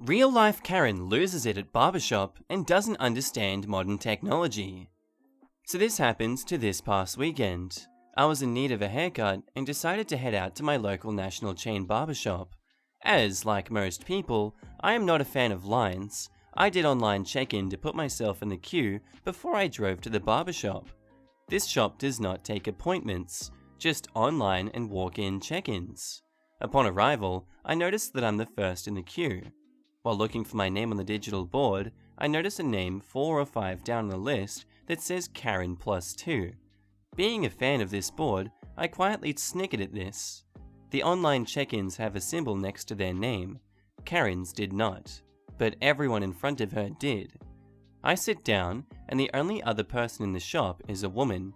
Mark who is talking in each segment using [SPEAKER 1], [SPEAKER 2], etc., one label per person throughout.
[SPEAKER 1] Real-life Karen loses it at barbershop and doesn't understand modern technology. So this happened to this past weekend. I was in need of a haircut and decided to head out to my local national chain barbershop. As, like most people, I am not a fan of lines. I did online check-in to put myself in the queue before I drove to the barbershop. This shop does not take appointments, just online and walk-in check-ins. Upon arrival, I noticed that I'm the first in the queue. While looking for my name on the digital board, I notice a name 4 or 5 down the list that says Karen +2. Being a fan of this board, I quietly snickered at this. The online check-ins have a symbol next to their name. Karen's did not, but everyone in front of her did. I sit down, and the only other person in the shop is a woman.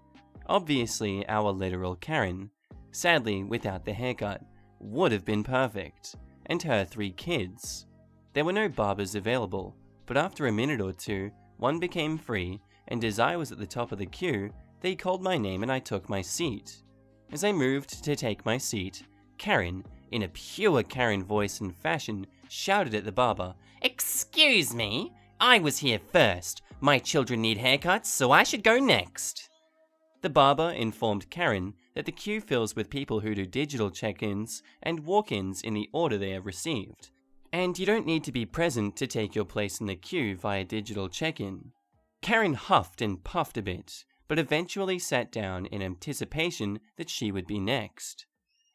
[SPEAKER 1] Obviously our literal Karen. Sadly, without the haircut. Would have been perfect. And her 3 kids. There were no barbers available, but after a minute or two, one became free, and as I was at the top of the queue, they called my name and I took my seat. As I moved to take my seat, Karen, in a pure Karen voice and fashion, shouted at the barber, "Excuse me, I was here first. My children need haircuts, so I should go next." The barber informed Karen that the queue fills with people who do digital check-ins and walk-ins in the order they are received. And you don't need to be present to take your place in the queue via digital check-in. Karen huffed and puffed a bit, but eventually sat down in anticipation that she would be next.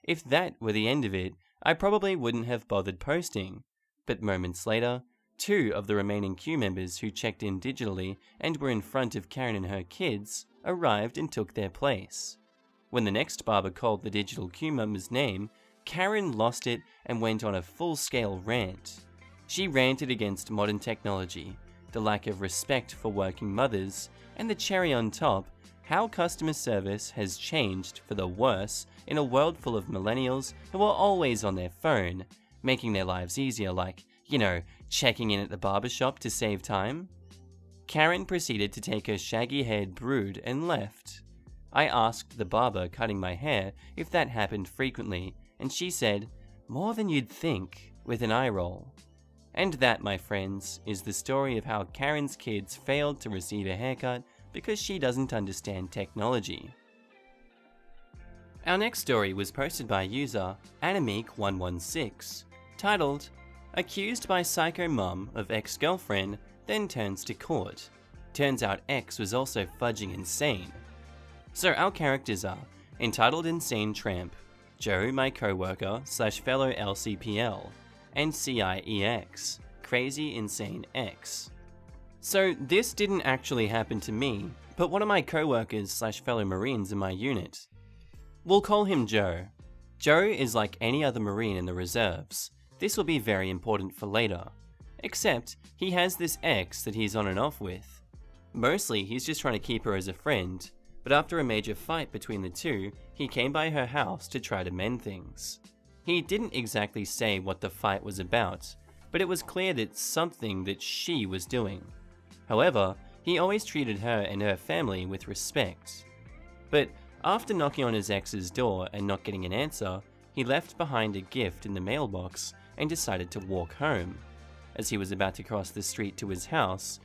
[SPEAKER 1] If that were the end of it, I probably wouldn't have bothered posting. But moments later, 2 of the remaining queue members who checked in digitally and were in front of Karen and her kids arrived and took their place. When the next barber called the digital queue member's name, Karen lost it and went on a full-scale rant. She ranted against modern technology, the lack of respect for working mothers, and the cherry on top, how customer service has changed for the worse in a world full of millennials who are always on their phone, making their lives easier like, checking in at the barbershop to save time. Karen proceeded to take her shaggy-haired brood and left. I asked the barber cutting my hair if that happened frequently, and she said, "More than you'd think," with an eye roll. And that, my friends, is the story of how Karen's kids failed to receive a haircut because she doesn't understand technology. Our next story was posted by user Animeek116, titled, "Accused by Psycho Mum of Ex-Girlfriend, then turns to court. Turns out ex was also fudging insane." So our characters are Entitled Insane Tramp, Joe, my co-worker / fellow LCPL, and CIEX, Crazy Insane X. So this didn't actually happen to me, but one of my co-workers / fellow Marines in my unit. We'll call him Joe. Joe is like any other Marine in the reserves. This will be very important for later. Except, he has this ex that he's on and off with. Mostly he's just trying to keep her as a friend, but after a major fight between the two, he came by her house to try to mend things. He didn't exactly say what the fight was about, but it was clear that something that she was doing. However, he always treated her and her family with respect. But after knocking on his ex's door and not getting an answer, he left behind a gift in the mailbox and decided to walk home. As he was about to cross the street to his house,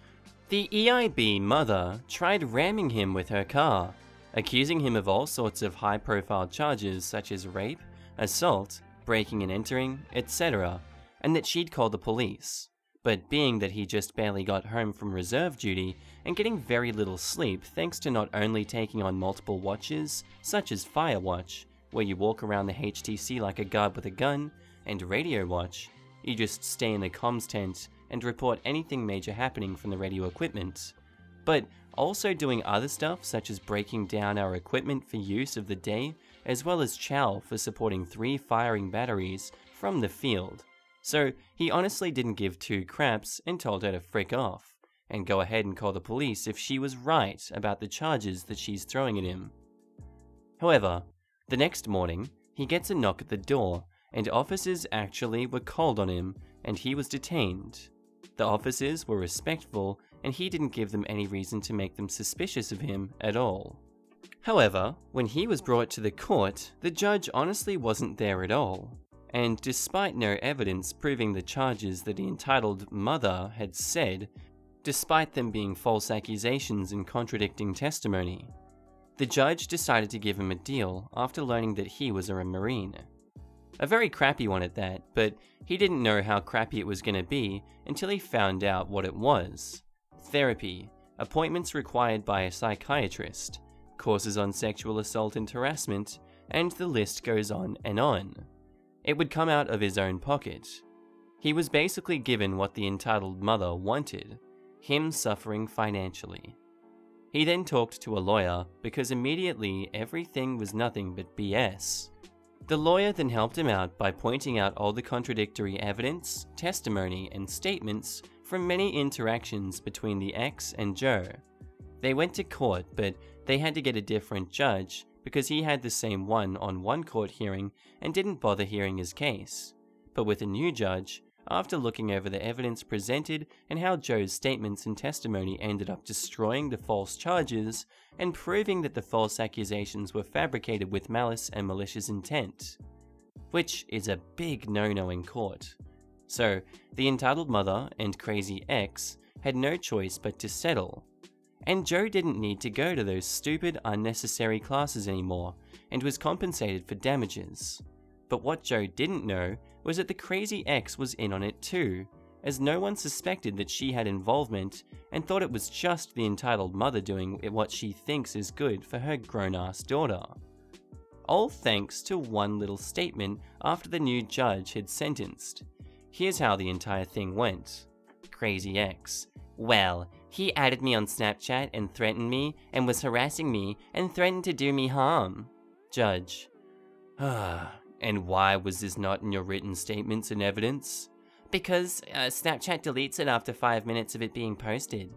[SPEAKER 1] the EIB mother tried ramming him with her car, accusing him of all sorts of high-profile charges such as rape, assault, breaking and entering, etc., and that she'd call the police. But being that he just barely got home from reserve duty and getting very little sleep thanks to not only taking on multiple watches, such as Fire Watch, where you walk around the HTC like a guard with a gun, and Radio Watch, you just stay in the comms tent and report anything major happening from the radio equipment, but also doing other stuff such as breaking down our equipment for use of the day, as well as chow for supporting 3 firing batteries from the field. So he honestly didn't give 2 craps and told her to frick off, and go ahead and call the police if she was right about the charges that she's throwing at him. However, the next morning, he gets a knock at the door, and officers actually were called on him, and he was detained. The officers were respectful, and he didn't give them any reason to make them suspicious of him at all. However, when he was brought to the court, the judge honestly wasn't there at all. and despite no evidence proving the charges that the entitled mother had said, despite them being false accusations and contradicting testimony, the judge decided to give him a deal after learning that he was a Marine. A very crappy one at that, but he didn't know how crappy it was going to be until he found out what it was. Therapy, appointments required by a psychiatrist, courses on sexual assault and harassment, and the list goes on and on. It would come out of his own pocket. He was basically given what the entitled mother wanted, him suffering financially. He then talked to a lawyer because immediately everything was nothing but BS. The lawyer then helped him out by pointing out all the contradictory evidence, testimony, and statements from many interactions between the ex and Joe. They went to court, but they had to get a different judge because he had the same one on one court hearing and didn't bother hearing his case. But with a new judge, after looking over the evidence presented and how Joe's statements and testimony ended up destroying the false charges and proving that the false accusations were fabricated with malice and malicious intent, which is a big no-no in court. So, the entitled mother and crazy ex had no choice but to settle. And Joe didn't need to go to those stupid, unnecessary classes anymore and was compensated for damages. But what Joe didn't know was that the crazy ex was in on it too, as no one suspected that she had involvement and thought it was just the entitled mother doing what she thinks is good for her grown-ass daughter. All thanks to one little statement after the new judge had sentenced. Here's how the entire thing went. Crazy ex: well, he added me on Snapchat and threatened me and was harassing me and threatened to do me harm. Judge: and why was this not in your written statements and evidence? Because Snapchat deletes it after 5 minutes of it being posted.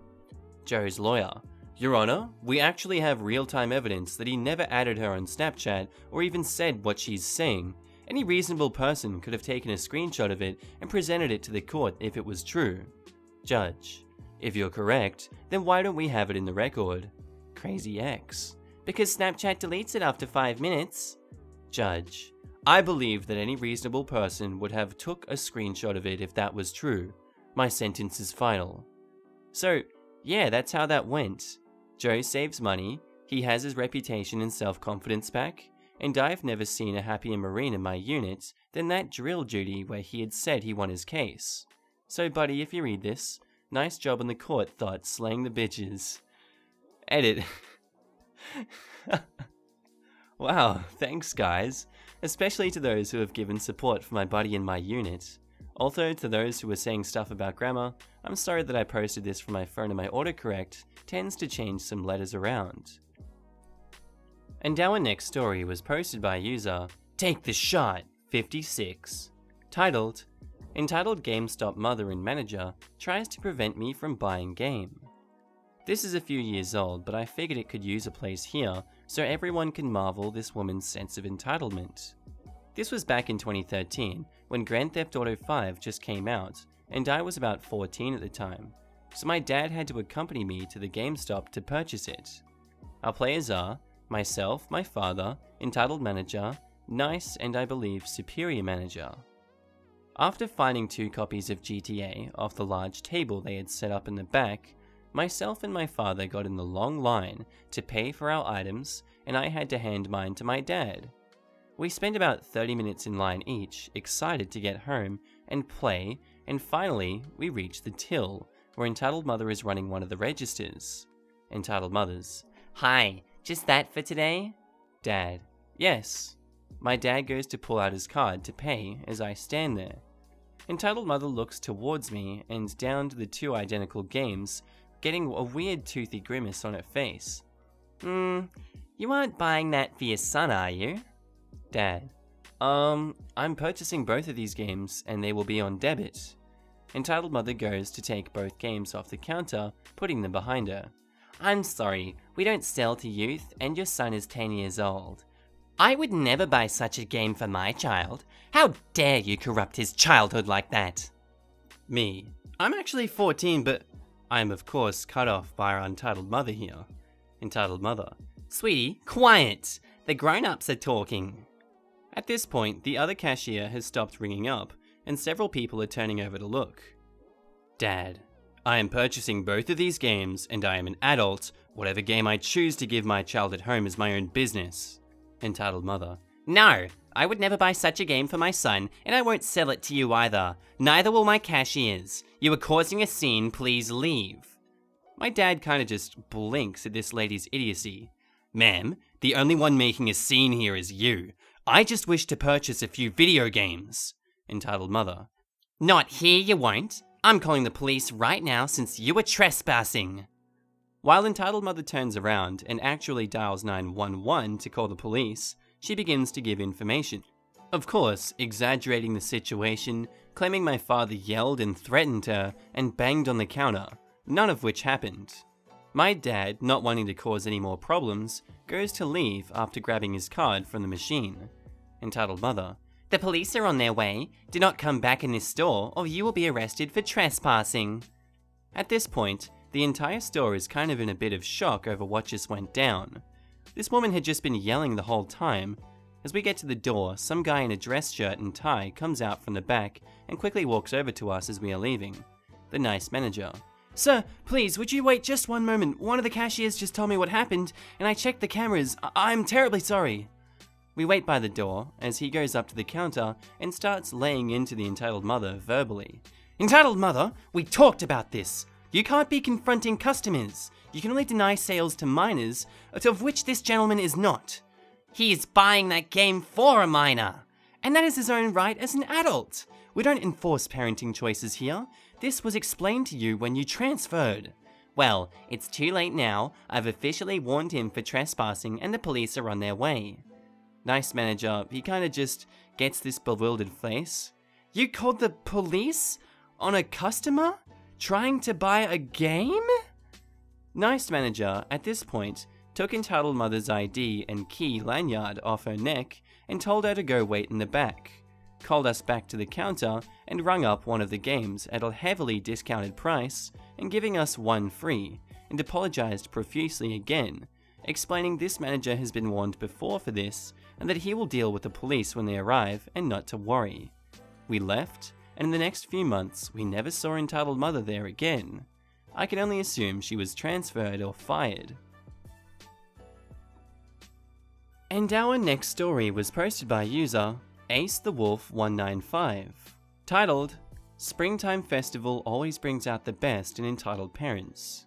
[SPEAKER 1] Joe's lawyer: Your Honor, we actually have real-time evidence that he never added her on Snapchat or even said what she's saying. Any reasonable person could have taken a screenshot of it and presented it to the court if it was true. Judge: if you're correct, then why don't we have it in the record? Crazy ex: because Snapchat deletes it after 5 minutes. Judge: I believe that any reasonable person would have took a screenshot of it if that was true. My sentence is final. So, yeah, that's how that went. Joe saves money, he has his reputation and self-confidence back, and I've never seen a happier Marine in my unit than that drill duty where he had said he won his case. So buddy, if you read this, nice job on the court, thought, slaying the bitches. Edit. Wow, thanks guys. Especially to those who have given support for my buddy in my unit. Also, to those who were saying stuff about grammar, I'm sorry that I posted this from my phone and my autocorrect tends to change some letters around. And our next story was posted by user Take the Shot 56, titled Gamestop Mother and Manager Tries to Prevent Me from Buying Game. This is a few years old, but I figured it could use a place here so everyone can marvel this woman's sense of entitlement. This was back in 2013, when Grand Theft Auto 5 just came out, and I was about 14 at the time, so my dad had to accompany me to the Gamestop to purchase it. Our players are myself, my father, entitled manager, nice and I believe superior manager. After finding 2 copies of GTA off the large table they had set up in the back, myself and my father got in the long line to pay for our items, and I had to hand mine to my dad. We spent about 30 minutes in line each, excited to get home and play, and finally we reached the till, where Entitled Mother is running one of the registers. Entitled Mothers: Hi, just that for today? Dad: Yes. My dad goes to pull out his card to pay as I stand there. Entitled Mother looks towards me and down to the 2 identical games, getting a weird toothy grimace on her face. You aren't buying that for your son, are you? Dad: I'm purchasing both of these games and they will be on debit. Entitled Mother goes to take both games off the counter, putting them behind her. I'm sorry, we don't sell to youth and your son is 10 years old. I would never buy such a game for my child. How dare you corrupt his childhood like that? Me: I'm actually 14, but I am of course cut off by our Entitled Mother here. Entitled Mother: Sweetie, quiet! The grown-ups are talking. At this point, the other cashier has stopped ringing up, and several people are turning over to look. Dad, I am purchasing both of these games, and I am an adult. Whatever game I choose to give my child at home is my own business. Entitled Mother, no, I would never buy such a game for my son, and I won't sell it to you either. Neither will my cashiers. You are causing a scene, please leave. My dad kinda just blinks at this lady's idiocy. Ma'am, the only one making a scene here is you. I just wish to purchase a few video games. Entitled Mother, not here you won't. I'm calling the police right now since you were trespassing. While Entitled Mother turns around and actually dials 911 to call the police, she begins to give information. Of course, exaggerating the situation, claiming my father yelled and threatened her and banged on the counter, none of which happened. My dad, not wanting to cause any more problems, goes to leave after grabbing his card from the machine. Entitled Mother, the police are on their way. Do not come back in this store or you will be arrested for trespassing. At this point, the entire store is kind of in a bit of shock over what just went down. This woman had just been yelling the whole time. As we get to the door, some guy in a dress shirt and tie comes out from the back and quickly walks over to us as we are leaving. The nice manager, sir, please, would you wait just one moment? One of the cashiers just told me what happened, and I checked the cameras. I'm terribly sorry. We wait by the door as he goes up to the counter and starts laying into the Entitled Mother verbally. Entitled Mother, we talked about this. You can't be confronting customers. You can only deny sales to minors, of which this gentleman is not. He is buying that game for a minor, and that is his own right as an adult. We don't enforce parenting choices here. This was explained to you when you transferred. Well, it's too late now. I've officially warned him for trespassing and the police are on their way. Nice manager, he kinda just gets this bewildered face. You called the police on a customer trying to buy a game? Nice manager, at this point, took Entitled Mother's ID and key lanyard off her neck and told her to go wait in the back, called us back to the counter and rung up one of the games at a heavily discounted price and giving us one free, and apologized profusely again, explaining this manager has been warned before for this and that he will deal with the police when they arrive and not to worry. We left, and in the next few months we never saw Entitled Mother there again. I can only assume she was transferred or fired. And our next story was posted by user AceTheWolf195, titled, Springtime Festival Always Brings Out the Best in Entitled Parents.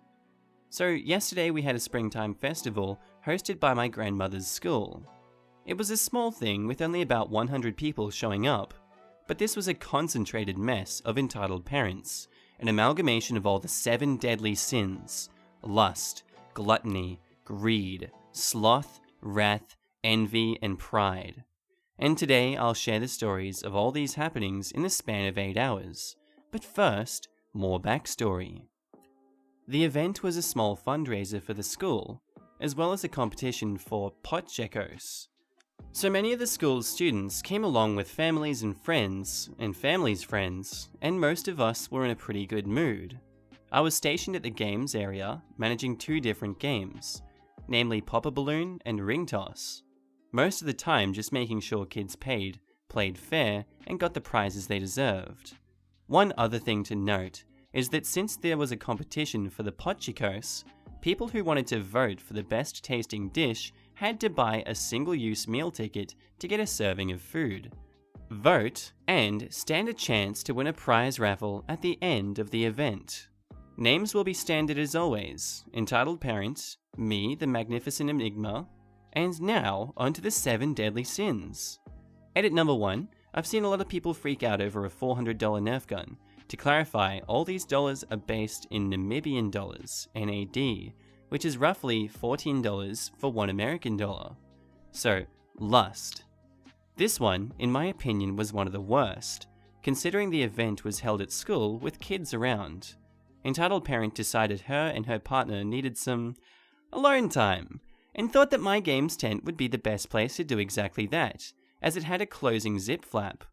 [SPEAKER 1] So yesterday we had a springtime festival hosted by my grandmother's school. It was a small thing with only about 100 people showing up, but this was a concentrated mess of entitled parents, an amalgamation of all the 7 deadly sins: lust, gluttony, greed, sloth, wrath, envy, and pride. And today I'll share the stories of all these happenings in the span of 8 hours. But first, more backstory. The event was a small fundraiser for the school, as well as a competition for potchekos. So many of the school's students came along with families and friends, and families' friends, and most of us were in a pretty good mood. I was stationed at the games area, managing 2 different games, namely Pop-A-Balloon and Ring Toss. Most of the time just making sure kids played fair, and got the prizes they deserved. One other thing to note is that since there was a competition for the potchekos, people who wanted to vote for the best tasting dish had to buy a single-use meal ticket to get a serving of food. Vote, and stand a chance to win a prize raffle at the end of the event. Names will be standard as always: Entitled Parents, me, the Magnificent Enigma, and now onto the 7 deadly sins. Edit number 1, I've seen a lot of people freak out over a $400 Nerf gun. To clarify, all these dollars are based in Namibian dollars, NAD, which is roughly $14 for $1 American dollar. So, lust. This one, in my opinion, was one of the worst, considering the event was held at school with kids around. Entitled Parent decided her and her partner needed some alone time, and thought that my games tent would be the best place to do exactly that, as it had a closing zip flap.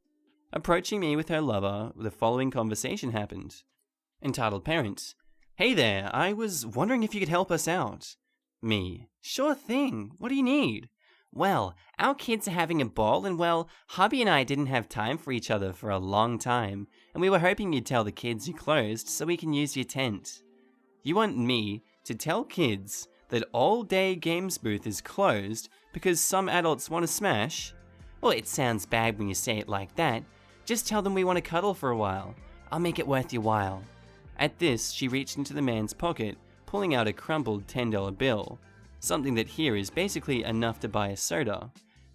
[SPEAKER 1] Approaching me with her lover, the following conversation happened. Entitled Parent: Hey there, I was wondering if you could help us out. Me: Sure thing, what do you need? Well, our kids are having a ball and well, hubby and I didn't have time for each other for a long time, and we were hoping you'd tell the kids you closed so we can use your tent. You want me to tell kids that all-day games booth is closed because some adults want to smash? Well, it sounds bad when you say it like that. Just tell them we want to cuddle for a while. I'll make it worth your while. At this, she reached into the man's pocket, pulling out a crumpled $10 bill. Something that here is basically enough to buy a soda.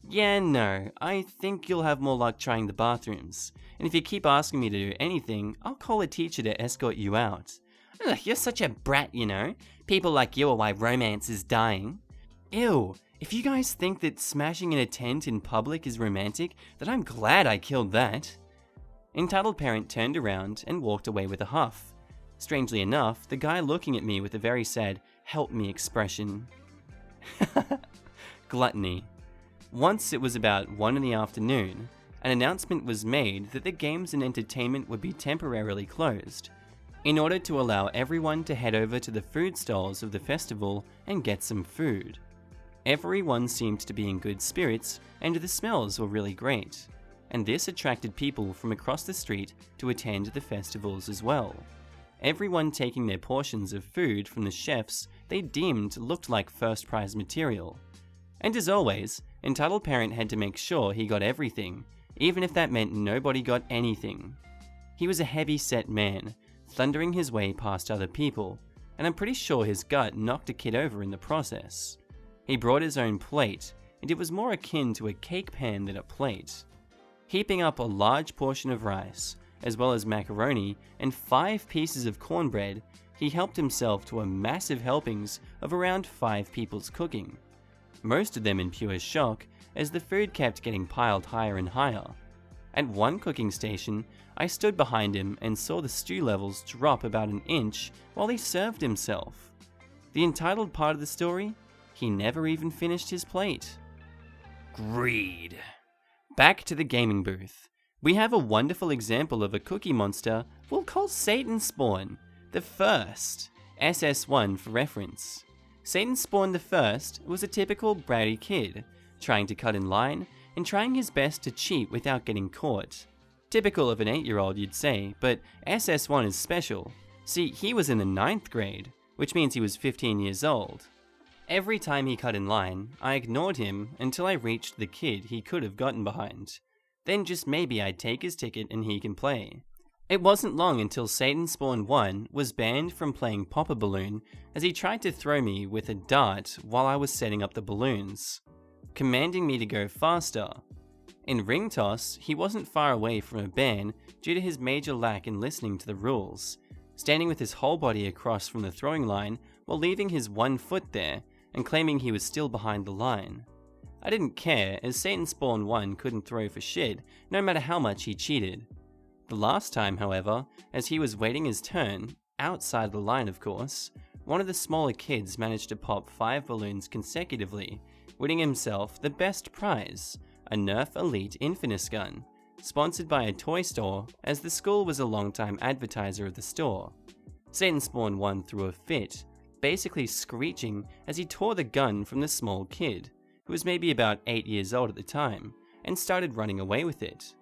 [SPEAKER 1] Yeah, no, I think you'll have more luck trying the bathrooms. And if you keep asking me to do anything, I'll call a teacher to escort you out. Ugh, you're such a brat, you know. People like you are why romance is dying. Ew, if you guys think that smashing in a tent in public is romantic, then I'm glad I killed that. Entitled Parent turned around and walked away with a huff. Strangely enough, the guy looking at me with a very sad, help me expression. Gluttony. Once it was about 1 in the afternoon, an announcement was made that the games and entertainment would be temporarily closed, in order to allow everyone to head over to the food stalls of the festival and get some food. Everyone seemed to be in good spirits, and the smells were really great, and this attracted people from across the street to attend the festivals as well. Everyone taking their portions of food from the chefs they deemed looked like first prize material. And as always, Entitled Parent had to make sure he got everything, even if that meant nobody got anything. He was a heavy-set man, thundering his way past other people, and I'm pretty sure his gut knocked a kid over in the process. He brought his own plate, and it was more akin to a cake pan than a plate. Heaping up a large portion of rice, as well as macaroni and 5 pieces of cornbread, he helped himself to a massive helpings of around 5 people's cooking. Most of them in pure shock, as the food kept getting piled higher and higher. At one cooking station, I stood behind him and saw the stew levels drop about an inch while he served himself. The entitled part of the story? He never even finished his plate. Greed. Back to the gaming booth. We have a wonderful example of a cookie monster we'll call Satan Spawn, the first, SS1 for reference. Satan Spawn the First was a typical bratty kid, trying to cut in line and trying his best to cheat without getting caught. Typical of an 8-year-old you'd say, but SS1 is special. See, he was in the 9th grade, which means he was 15 years old. Every time he cut in line, I ignored him until I reached the kid he could have gotten behind. Then just maybe I'd take his ticket and he can play. It wasn't long until Satan Spawn 1 was banned from playing Popper Balloon as he tried to throw me with a dart while I was setting up the balloons, commanding me to go faster. In Ring Toss, he wasn't far away from a ban due to his major lack in listening to the rules, standing with his whole body across from the throwing line while leaving his one foot there and claiming he was still behind the line. I didn't care, as Satan Spawn 1 couldn't throw for shit, no matter how much he cheated. The last time, however, as he was waiting his turn, outside the line of course, one of the smaller kids managed to pop 5 balloons consecutively, winning himself the best prize, a Nerf Elite Infinus gun, sponsored by a toy store as the school was a long-time advertiser of the store. Satan Spawn 1 threw a fit, basically screeching as he tore the gun from the small kid, who was maybe about 8 years old at the time, and started running away with it.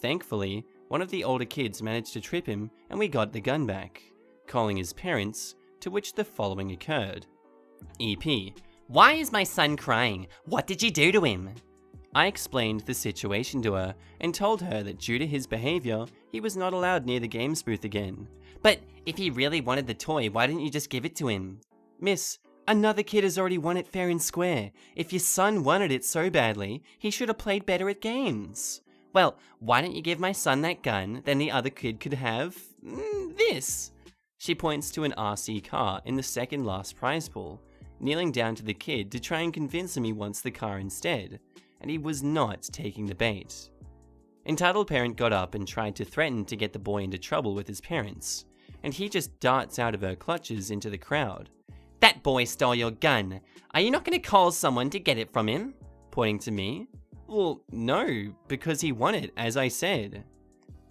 [SPEAKER 1] Thankfully, one of the older kids managed to trip him and we got the gun back, calling his parents, to which the following occurred. EP: Why is my son crying? What did you do to him? I explained the situation to her and told her that due to his behavior, he was not allowed near the games booth again. But if he really wanted the toy, why didn't you just give it to him? Miss, another kid has already won it fair and square. If your son wanted it so badly, he should have played better at games. Well, why don't you give my son that gun, then the other kid could have this? She points to an RC car in the second last prize pool, kneeling down to the kid to try and convince him he wants the car instead, and he was not taking the bait. Entitled Parent got up and tried to threaten to get the boy into trouble with his parents, and he just darts out of her clutches into the crowd. That boy stole your gun. Are you not going to call someone to get it from him? Pointing to me. Well, no, because he won it, as I said.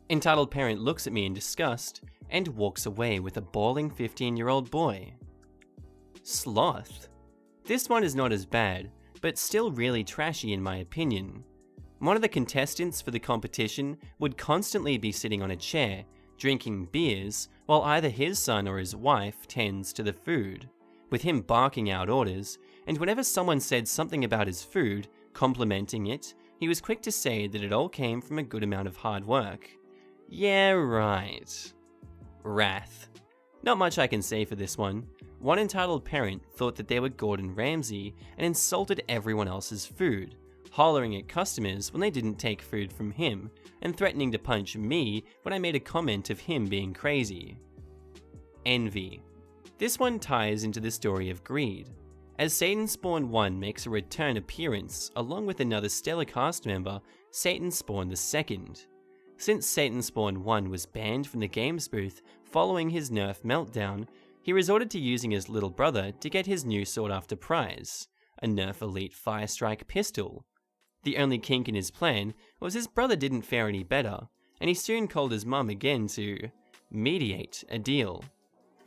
[SPEAKER 1] Entitled Parent looks at me in disgust and walks away with a bawling 15-year-old boy. Sloth. This one is not as bad, but still really trashy in my opinion. One of the contestants for the competition would constantly be sitting on a chair, drinking beers, while either his son or his wife tends to the food, with him barking out orders, and whenever someone said something about his food, complimenting it, he was quick to say that it all came from a good amount of hard work. Yeah, right. Wrath. Not much I can say for this one. One entitled parent thought that they were Gordon Ramsay and insulted everyone else's food, hollering at customers when they didn't take food from him, and threatening to punch me when I made a comment of him being crazy. Envy. This one ties into the story of greed, as Satan Spawn 1 makes a return appearance along with another stellar cast member, Satan Spawn 2. Since Satan Spawn 1 was banned from the games booth following his nerf meltdown, he resorted to using his little brother to get his new sought-after prize, a Nerf Elite Firestrike pistol. The only kink in his plan was his brother didn't fare any better, and he soon called his mum again to mediate a deal.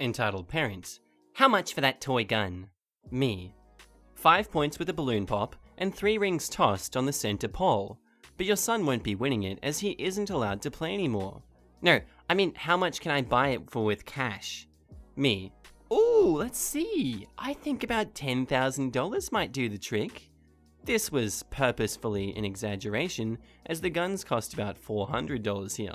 [SPEAKER 1] Entitled parent. How much for that toy gun? Me. 5 points with a balloon pop, and 3 rings tossed on the center pole. But your son won't be winning it as he isn't allowed to play anymore. No, I mean, how much can I buy it for with cash? Me. Ooh, let's see. I think about $10,000 might do the trick. This was purposefully an exaggeration, as the guns cost about $400 here.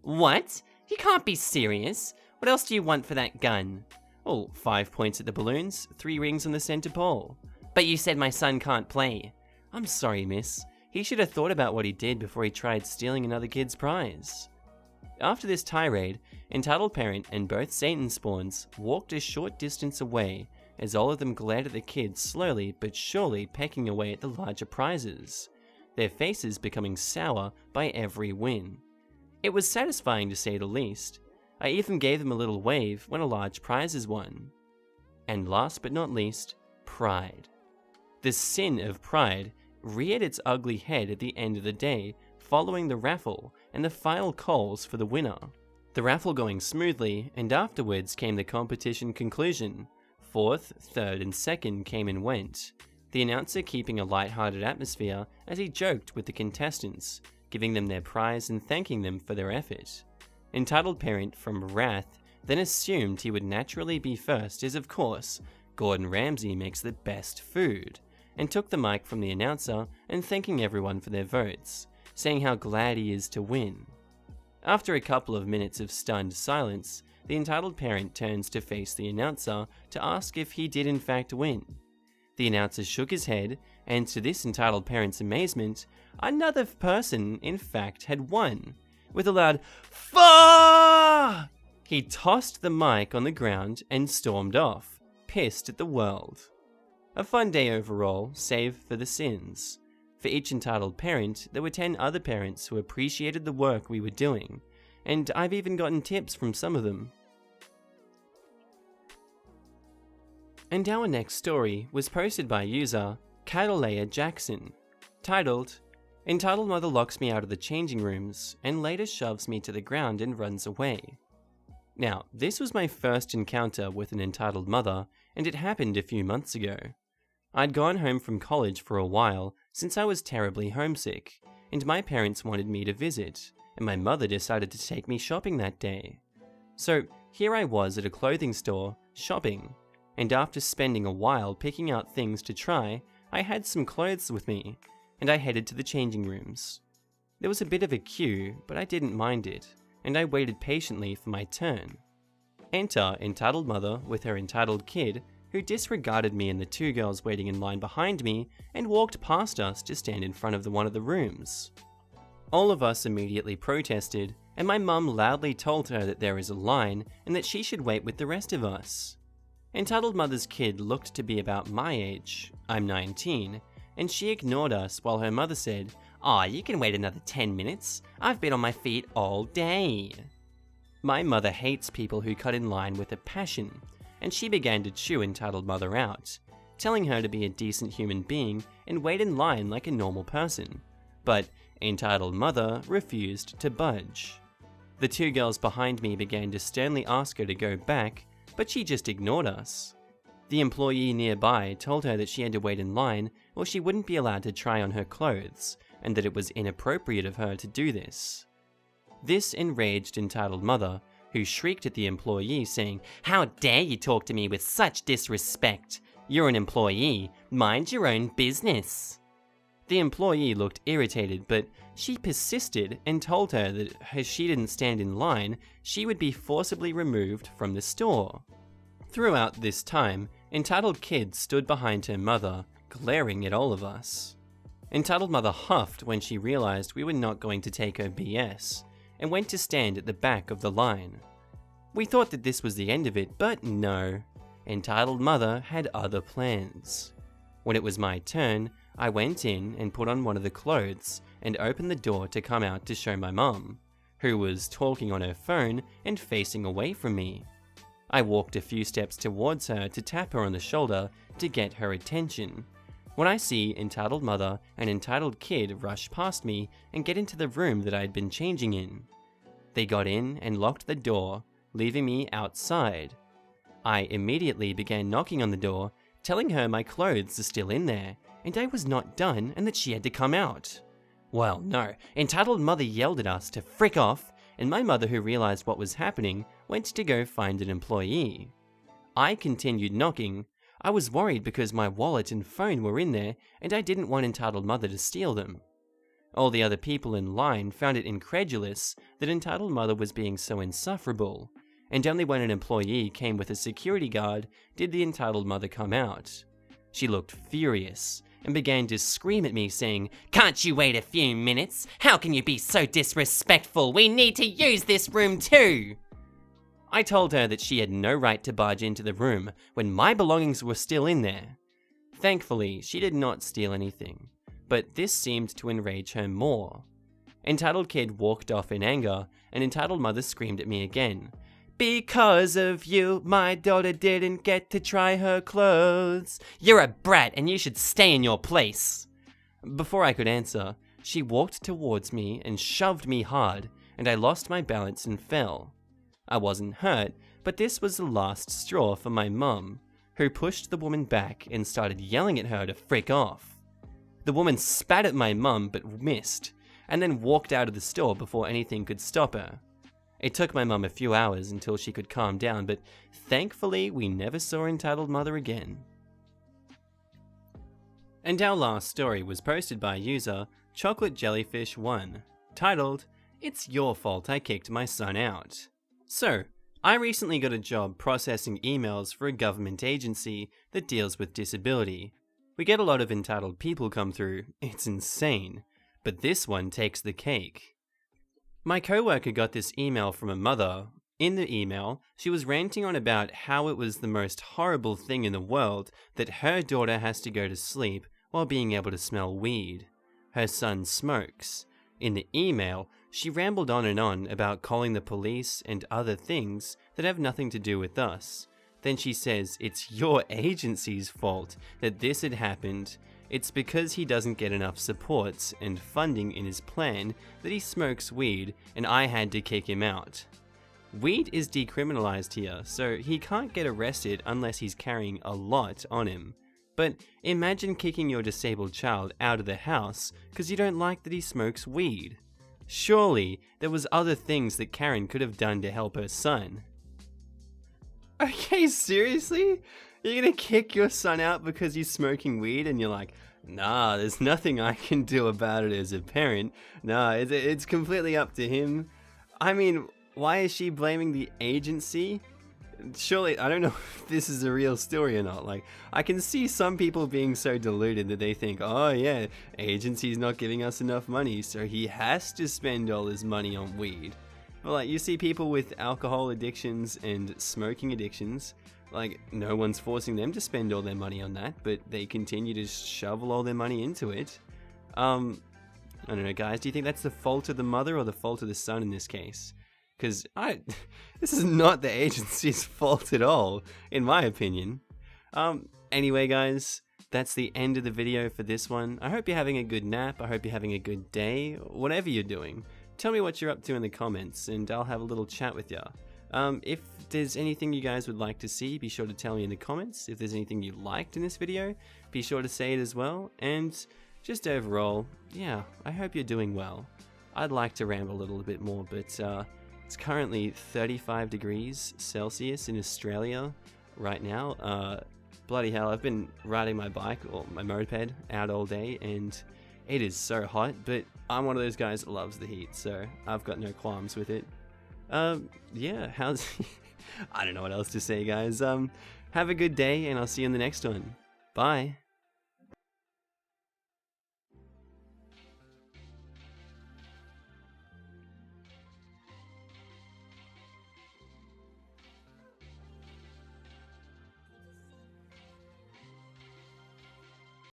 [SPEAKER 1] What? You can't be serious. What else do you want for that gun? Well, 5 points at the balloons, 3 rings on the center pole. But you said my son can't play. I'm sorry, miss. He should have thought about what he did before he tried stealing another kid's prize. After this tirade, entitled parent and both Satan Spawns walked a short distance away as all of them glared at the kids slowly but surely pecking away at the larger prizes, their faces becoming sour by every win. It was satisfying to say the least. I even gave them a little wave when a large prize is won. And last but not least, pride. The sin of pride reared its ugly head at the end of the day following the raffle and the final calls for the winner. The raffle going smoothly, and afterwards came the competition conclusion. 4th, 3rd and 2nd came and went, the announcer keeping a light-hearted atmosphere as he joked with the contestants, giving them their prize and thanking them for their effort. Entitled parent from Wrath then assumed he would naturally be first as of course, Gordon Ramsay makes the best food, and took the mic from the announcer and thanking everyone for their votes, saying how glad he is to win. After a couple of minutes of stunned silence, the entitled parent turns to face the announcer to ask if he did in fact win. The announcer shook his head, and to this entitled parent's amazement, another person in fact had won. With a loud "Fuck!" he tossed the mic on the ground and stormed off, pissed at the world. A fun day overall, save for the sins. For each entitled parent, there were 10 other parents who appreciated the work we were doing, and I've even gotten tips from some of them. And our next story was posted by user Catalea Jackson, titled, "Entitled Mother locks me out of the changing rooms and later shoves me to the ground and runs away." Now, this was my first encounter with an entitled mother, and it happened a few months ago. I'd gone home from college for a while since I was terribly homesick, and my parents wanted me to visit, and my mother decided to take me shopping that day. So here I was at a clothing store, shopping, and after spending a while picking out things to try, I had some clothes with me, and I headed to the changing rooms. There was a bit of a queue, but I didn't mind it, and I waited patiently for my turn. Enter entitled mother with her entitled kid, who disregarded me and the 2 girls waiting in line behind me and walked past us to stand in front of one of the rooms. All of us immediately protested, and my mum loudly told her that there is a line and that she should wait with the rest of us. Entitled mother's kid looked to be about my age, I'm 19, and she ignored us while her mother said, "Aw, you can wait another 10 minutes, I've been on my feet all day." My mother hates people who cut in line with a passion, and she began to chew entitled mother out, telling her to be a decent human being and wait in line like a normal person. But entitled mother refused to budge. The 2 girls behind me began to sternly ask her to go back, but she just ignored us. The employee nearby told her that she had to wait in line or she wouldn't be allowed to try on her clothes, and that it was inappropriate of her to do this. This enraged entitled mother, who shrieked at the employee saying, "How dare you talk to me with such disrespect? You're an employee, mind your own business." The employee looked irritated, but she persisted and told her that as she didn't stand in line, she would be forcibly removed from the store. Throughout this time, entitled kid stood behind her mother, glaring at all of us. Entitled mother huffed when she realized we were not going to take her BS, and went to stand at the back of the line. We thought that this was the end of it, but no. Entitled mother had other plans. When it was my turn, I went in and put on one of the clothes and opened the door to come out to show my mum, who was talking on her phone and facing away from me. I walked a few steps towards her to tap her on the shoulder to get her attention, when I see entitled mother and entitled kid rush past me and get into the room that I had been changing in. They got in and locked the door, leaving me outside. I immediately began knocking on the door, telling her my clothes are still in there, and I was not done and that she had to come out. Well, no, entitled mother yelled at us to frick off, and my mother, who realized what was happening, went to go find an employee. I continued knocking. I was worried because my wallet and phone were in there, and I didn't want entitled mother to steal them. All the other people in line found it incredulous that entitled mother was being so insufferable, and only when an employee came with a security guard did the entitled mother come out. She looked furious and began to scream at me saying, "Can't you wait a few minutes? How can you be so disrespectful? We need to use this room too!" I told her that she had no right to barge into the room when my belongings were still in there. Thankfully, she did not steal anything, but this seemed to enrage her more. Entitled kid walked off in anger, and entitled mother screamed at me again. "Because of you, my daughter didn't get to try her clothes. You're a brat and you should stay in your place." Before I could answer, she walked towards me and shoved me hard, and I lost my balance and fell. I wasn't hurt, but this was the last straw for my mum, who pushed the woman back and started yelling at her to frick off. The woman spat at my mum but missed, and then walked out of the store before anything could stop her. It took my mum a few hours until she could calm down, but thankfully we never saw entitled mother again. And our last story was posted by user ChocolateJellyfish1, titled, "It's your fault I kicked my son out." So, I recently got a job processing emails for a government agency that deals with disability. We get a lot of entitled people come through, it's insane, but this one takes the cake. My coworker got this email from a mother. In the email, she was ranting on about how it was the most horrible thing in the world that her daughter has to go to sleep while being able to smell weed. Her son smokes. In the email, she rambled on and on about calling the police and other things that have nothing to do with us. Then she says it's your agency's fault that this had happened. It's because he doesn't get enough support and funding in his plan that he smokes weed, and I had to kick him out. Weed is decriminalized here, so he can't get arrested unless he's carrying a lot on him. But imagine kicking your disabled child out of the house because you don't like that he smokes weed. Surely there was other things that Karen could have done to help her son. Okay, seriously? You're gonna kick your son out because he's smoking weed and you're like, nah, there's nothing I can do about it as a parent. Nah, it's completely up to him. I mean, why is she blaming the agency? Surely, I don't know if this is a real story or not. Like, I can see some people being so deluded that they think, oh yeah, agency's not giving us enough money, so he has to spend all his money on weed. But like, you see people with alcohol addictions and smoking addictions, like, no one's forcing them to spend all their money on that, but they continue to shovel all their money into it. I don't know, guys, do you think that's the fault of the mother or the fault of the son in this case? Because this is not the agency's fault at all, in my opinion. Anyway, guys, that's the end of the video for this one. I hope you're having a good nap. I hope you're having a good day, whatever you're doing. Tell me what you're up to in the comments, and I'll have a little chat with ya. If there's anything you guys would like to see, be sure to tell me in the comments. If there's anything you liked in this video, be sure to say it as well. And just overall, yeah, I hope you're doing well. I'd like to ramble a little bit more, but it's currently 35 degrees Celsius in Australia right now. Bloody hell, I've been riding my bike or my moped out all day and it is so hot, but I'm one of those guys that loves the heat, so I've got no qualms with it. Yeah, I don't know what else to say, guys. Have a good day and I'll see you in the next one. Bye.